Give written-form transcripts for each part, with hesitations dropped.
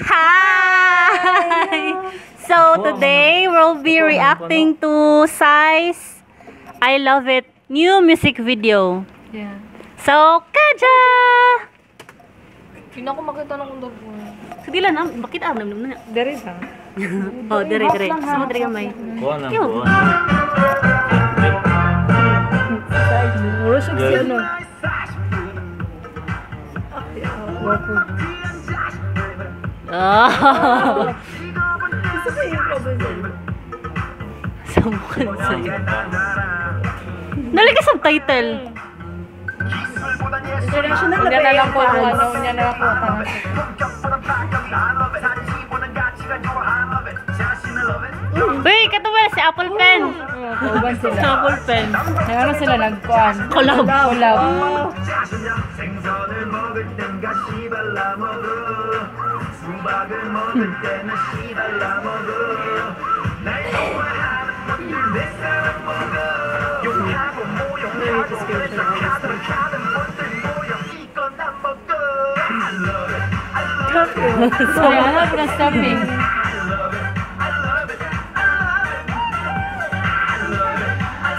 Hi! So today we'll be reacting to Psy's I Love It new music video. Yeah. So, Kaja! Hindi ako makita ng kundog mo. Sige lang, bakit nam na? Dari ba? Oh, dire. Sama dire gamay. Buwan ang Yo. buwan. Muro siya si ano. Wapo. Oh. Sabukan sa'yo. Dali ka subtitle. International na ba lang po ano niya na ako tanong. Uy, katuwa si Apple Pen. Kauban sila. Apple Pen. Ano sila nagkuan? Collab. Collab. So, hanap na stopping.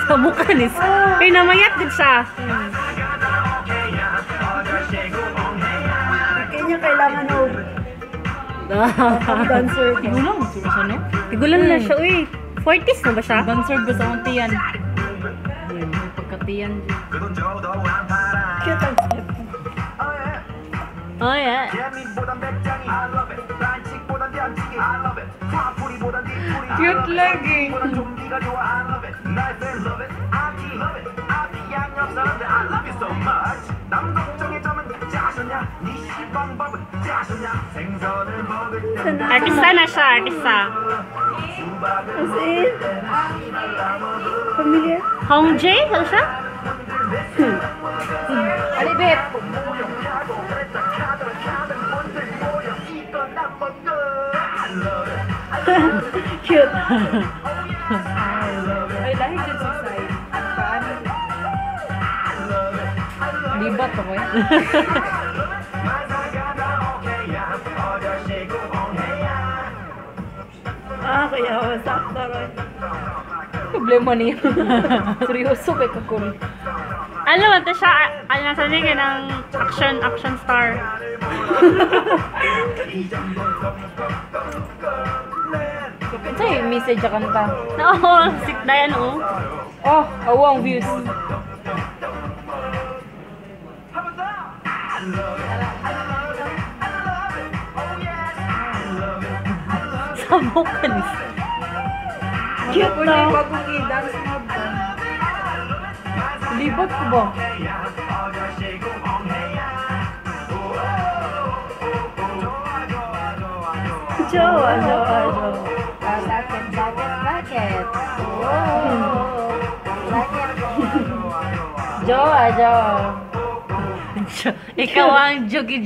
Sabukan is. Ay, namayat din siya. Kanya kailangan ng dancer. Tigulang mo siya, no? Tigulan na siya, uy. 40s na ba siya? Dancer ba sa untiyan? May pagkatiyan. Cute ang step. Oh, yeah. Cute lagi. Artista na siya, artista. As in? Familiar? Hong Jae? Ano siya? Alibet! Cute. Ay, dahil dyan sa side. Paano? Libat ako eh. Kaya sakto rin. Problema niya. Seryoso kay kakuri. Ano ba ito siya? Ano nasa liga ng action star. Ito yung message sa kanta. Oo, sick na yan, oh. Oh, awang views. Sabukan is. Cute na. Bagong i-dance mo ba? Libat ko ba? Jowa. Bakit? Jowa. Ikaw ang jogi.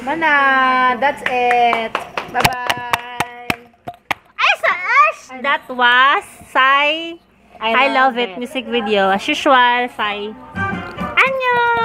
Mana, that's it. Bye-bye. That was Psy I Love It music video. As usual, Psy. Annyeong!